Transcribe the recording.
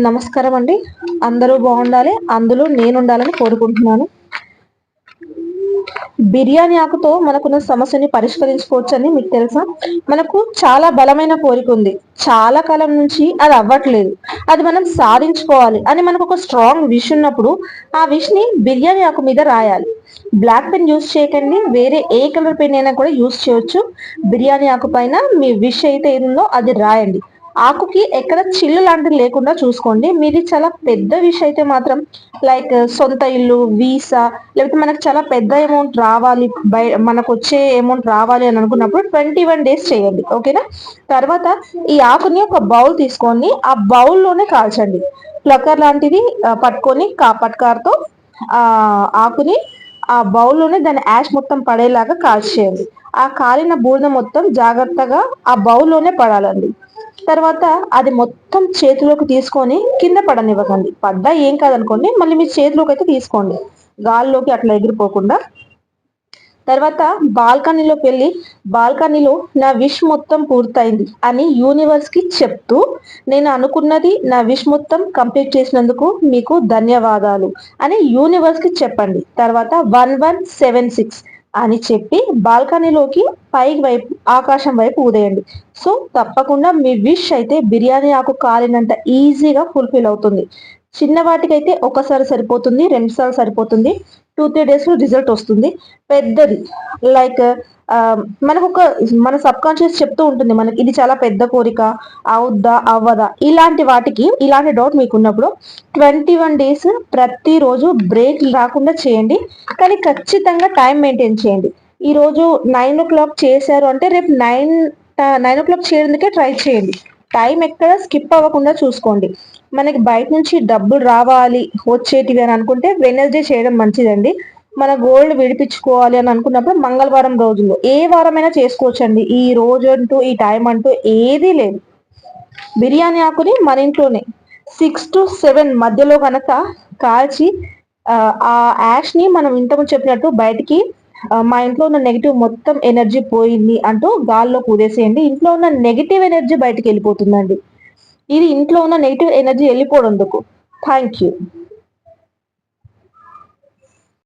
నమస్కారం అండి. అందరూ బాగుండాలి, అందులో నేను ఉండాలని కోరుకుంటున్నాను. బిర్యానీ ఆకుతో మనకున్న సమస్యని పరిష్కరించుకోవచ్చని మీకు తెలుసా? మనకు చాలా బలమైన కోరిక ఉంది. చాలా కాలం నుంచి అది అవ్వట్లేదు. అది మనం సాధించుకోవాలి అని మనకు ఒక స్ట్రాంగ్ విష్ ఉన్నప్పుడు ఆ విష్ ని బిర్యానీ ఆకు మీద రాయాలి. బ్లాక్ పెన్ యూస్ చేయకండి, వేరే ఏ కలర్ పెన్ అయినా కూడా యూస్ చేయొచ్చు. బిర్యానీ ఆకు పైన మీ విష్ అయితే ఏదుందో అది రాయండి. ఆకుకి ఎక్కడ చిల్లు లాంటిది లేకుండా చూసుకోండి. మీది చాలా పెద్ద విష్ అయితే మాత్రం లైక్ సొంత ఇల్లు, వీసా, లేకపోతే మనకు చాలా పెద్ద అమౌంట్ రావాలి, మనకు వచ్చే అమౌంట్ రావాలి అని అనుకున్నప్పుడు 21 డేస్ చేయండి. ఓకేనా? తర్వాత ఈ ఆకుని ఒక బౌల్ తీసుకొని ఆ బౌల్లోనే కాల్చండి. ప్లక్కర్ లాంటిది పట్టుకొని పట్కార్తో ఆ ఆకుని ఆ బౌల్లోనే దాని యాష్ మొత్తం పడేలాగా కాల్చేయండి. ఆ కాలిన బూడిద మొత్తం జాగ్రత్తగా ఆ బౌల్లోనే పడాలండి. తర్వాత అది మొత్తం చేతిలోకి తీసుకొని కింద పడనివ్వకండి. పడ్డా ఏం కాదనుకోండి, మళ్ళీ మీ చేతిలోకి అయితే తీసుకోండి, గాల్లోకి అట్లా ఎగిరిపోకుండా. తర్వాత బాల్కనీలోకి వెళ్ళి బాల్కనీలో నా విష్ మొత్తం పూర్తయింది అని యూనివర్స్ కి చెప్తూ, నేను అనుకున్నది నా విష్ మొత్తం కంప్లీట్ చేసినందుకు మీకు ధన్యవాదాలు అని యూనివర్స్ కి చెప్పండి. తర్వాత 1176 అని చెప్పి బాల్కనీలోకి పైకి వైపు ఆకాశం వైపు ఊదేయండి. సో తప్పకుండా మీ విష్ అయితే బిర్యానీ ఆకు కాలినంత ఈజీగా ఫుల్ఫిల్ అవుతుంది. చిన్న వాటికైతే ఒకసారి సరిపోతుంది, 2 సార్లు సరిపోతుంది, 2-3 డేస్ లో రిజల్ట్ వస్తుంది. పెద్దది లైక్ మనకు ఒక మన సబ్ కాన్షియస్ చెప్తూ ఉంటుంది మనకి ఇది చాలా పెద్ద కోరిక, అవుద్దా అవ్వదా, ఇలాంటి వాటికి ఇలాంటి డౌట్ మీకు ఉన్నప్పుడు 21 డేస్ ప్రతిరోజు బ్రేక్ రాకుండా చేయండి. కానీ ఖచ్చితంగా టైం మెయింటైన్ చేయండి. ఈ రోజు 9 o'clock చేశారు అంటే రేపు 9 o'clock చేయడానికే ట్రై చేయండి. టైం ఎక్కడ స్కిప్ అవ్వకుండా చూసుకోండి. మనకి బయట నుంచి డబ్బులు రావాలి వచ్చేటివి అని అనుకుంటే వెనస్డే చేయడం మంచిదండి. మన గోల్డ్ విడిపించుకోవాలి అని అనుకున్నప్పుడు మంగళవారం రోజుల్లో ఏ వారమైనా చేసుకోవచ్చండి. ఈ రోజు అంటూ ఈ టైం అంటూ ఏదీ లేదు. బిర్యానీ ఆకుని మన ఇంట్లోనే 6 to 7 మధ్యలో కనుక కాల్చి ఆ యాష్ ని మనం ఇంతకు చెప్పినట్టు బయటికి మా ఇంట్లో ఉన్న నెగిటివ్ మొత్తం ఎనర్జీ పోయింది అంటూ గాల్లో కుదేసేయండి. ఇంట్లో ఉన్న నెగిటివ్ ఎనర్జీ బయటికి వెళ్ళిపోతుందండి. ఇది ఇంట్లో ఉన్న నెగిటివ్ ఎనర్జీ వెళ్ళిపోవడందుకు. Thank you.